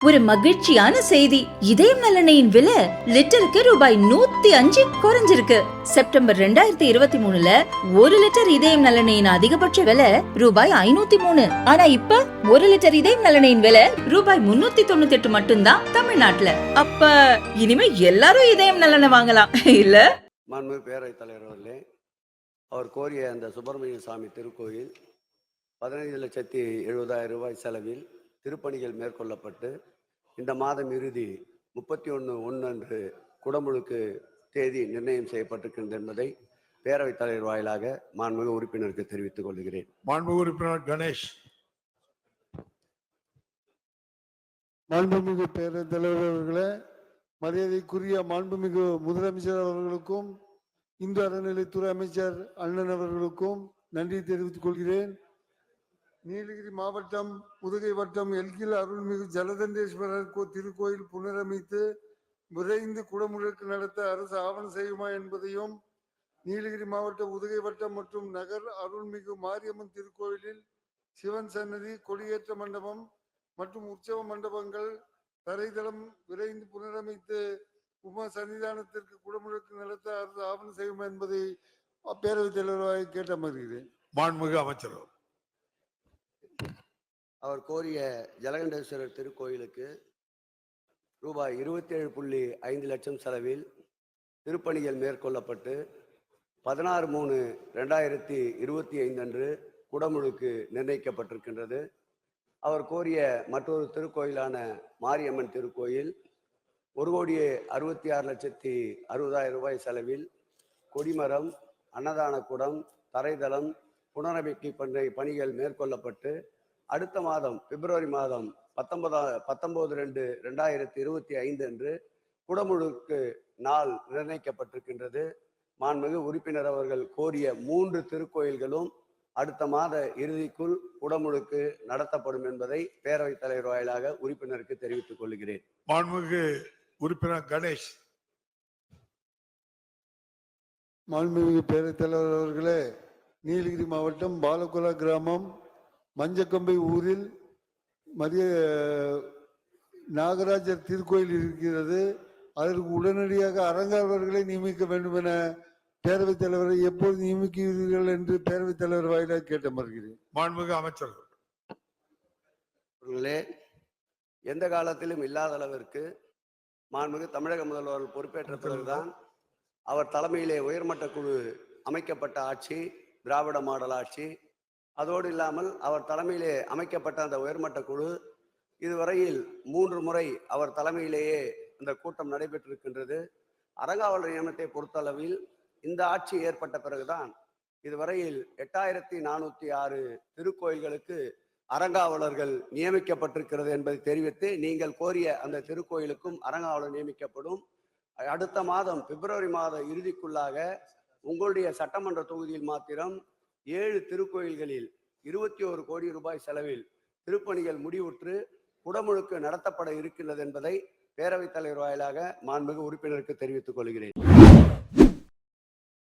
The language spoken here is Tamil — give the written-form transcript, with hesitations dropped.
ஒரு மகிழ்ச்சியான செய்தி. இதயம் நலனையின் விலை லிட்டருக்கு ரூபாய் 105 குறைஞ்சிருக்கு. செப்டம்பர் 2023ல 1 லிட்டர் இதயம் நலனையின் அதிகபட்ச விலை ரூபாய் 503. ஆனா இப்ப 1 லிட்டர் இதயம் நலனையின் விலை ரூபாய் 398 மட்டும்தான் தமிழ்நாட்டுல. அப்ப இனிமே எல்லாரும் இதயம் நலனை வாங்கலாம் இல்ல? மாண்புமிகு பேரவைத் தலைவர் அவர்களே, அவர் கோரிய அந்த சுப்பிரமணிய சாமி திருக்கோயில் 15,70,70,000 ரூபாய் செலவில் திருப்பணிகள் மேற்கொள்ளப்பட்டு இந்த மாதம் இறுதி 31/1 அன்று குடமுழுக்கு தேதி நிர்ணயம் செய்யப்பட்டிருக்கின்றது என்பதை பேரவைத் தலைவர் வாயிலாக மாண்புமிகு உறுப்பினருக்கு தெரிவித்துக் கொள்கிறேன். மாண்புமிகு உறுப்பினர் கணேஷ். மாண்புமிகு பேரவைத் தலைவர் அவர்களே, மரியாதைக்குரிய மாண்புமிகு முதலமைச்சர் அவர்களுக்கும் இந்து அறநிலைத்துறை அமைச்சர் அண்ணன் அவர்களுக்கும் நன்றி தெரிவித்துக் கொள்கிறேன். நீலகிரி மாவட்டம் புதுகை வட்டம் எல்கில் அருள்மிகு ஜலதண்டேஸ்வரர் திருக்கோயில் புனரமைத்து விரைந்து குடமுழுக்கு நடத்த அரசு ஆவணம் செய்யுமா என்பதையும், நீலகிரி மாவட்டம் புதுகை வட்டம் மற்றும் நகர் அருள்மிகு மாரியம்மன் திருக்கோயிலில் சிவன் சன்னதி, கொடியேற்ற மண்டபம் மற்றும் உற்சவ மண்டபங்கள் தரைதளம் விரைந்து புனரமைத்து உமா சன்னிதானத்திற்கு குடமுழுக்கு நடத்த அரசு ஆவணம் செய்யுமா என்பதை பேரவைத் தலைவராக கேட்டமர்கிறேன். மாண்புமிகு அமைச்சர் அவர் கோரிய ஜலகண்டேஸ்வரர் திருக்கோயிலுக்கு ரூபாய் 27.5 லட்சம் செலவில் திருப்பணிகள் மேற்கொள்ளப்பட்டு 16/3/2025 அன்று குடமுழுக்கு நிர்ணயிக்கப்பட்டிருக்கின்றது. அவர் கோரிய மற்றொரு திருக்கோயிலான மாரியம்மன் திருக்கோயில் 1,66,60,000 ரூபாய் செலவில் கொடிமரம், அன்னதான குடம், தரைதளம் புனரமைப்பு பணிகள் மேற்கொள்ளப்பட்டு அடுத்த மாதம் பிப்ரவரி மாதம் 19/2/2025 அன்று குடமுழுக்கு நாள் நிர்ணயிக்கப்பட்டிருக்கின்றது. மாண்புமிகு உறுப்பினர் அவர்கள் கோரிய 3 திருக்கோயில்களும் அடுத்த மாத இறுதிக்குள் குடமுழுக்கு நடத்தப்படும் என்பதை பேரவைத் தலைவர் வாயிலாக உறுப்பினருக்கு தெரிவித்துக் கொள்கிறேன். மாண்புமிகு உறுப்பினர் கணேஷ். மாண்புமிகு பேரவைத் தலைவர் அவர்களே, நீலகிரி மாவட்டம் பாலகுலா கிராமம் மஞ்சக்கம்பை ஊரில் நாகராஜர் திருக்கோயில் இருக்கிறது. அதற்கு உடனடியாக அறங்காவலர்களை நியமிக்க வேண்டும் என பேரவைத் தலைவரை எப்போது நியமிக்கிறீர்கள் என்று பேரவைத் தலைவர் வாயிலாக கேட்டமர்கிறேன். மாண்புமிகு அமைச்சர் அவர்களே, எந்த காலத்திலும் இல்லாத அளவிற்கு மாண்புமிகு தமிழக முதல்வர் பொறுப்பேற்ற பிறகுதான் அவர் தலைமையிலே உயர்மட்ட குழு அமைக்கப்பட்ட ஆட்சி திராவிட மாடல் ஆட்சி. அதோடு இல்லாமல் அவர் தலைமையிலே அமைக்கப்பட்ட அந்த உயர்மட்ட குழு இதுவரையில் 3 முறை அவர் தலைமையிலேயே இந்த கூட்டம் நடைபெற்றிருக்கின்றது. அறங்காவலர் நியமனத்தை பொறுத்தளவில் இந்த ஆட்சி ஏற்பட்ட பிறகுதான் இதுவரையில் 8,406 திருக்கோயில்களுக்கு அறங்காவலர்கள் நியமிக்கப்பட்டிருக்கிறது என்பதை தெரிவித்து, நீங்கள் கோரிய அந்த திருக்கோயிலுக்கும் அறங்காவலர் நியமிக்கப்படும். அடுத்த மாதம் பிப்ரவரி மாத இறுதிக்குள்ளாக உங்களுடைய சட்டமன்ற தொகுதியில் மாத்திரம் 7 திருக்கோயில்களில் 21 கோடி ரூபாய் செலவில் திருப்பணிகள் முடிவுற்று குடமுழுக்கு நடத்தப்பட இருக்கின்றது என்பதை பேரவைத் தலைவர் வாயிலாக மாண்புமிகு உறுப்பினருக்கு தெரிவித்துக் கொள்கிறேன்.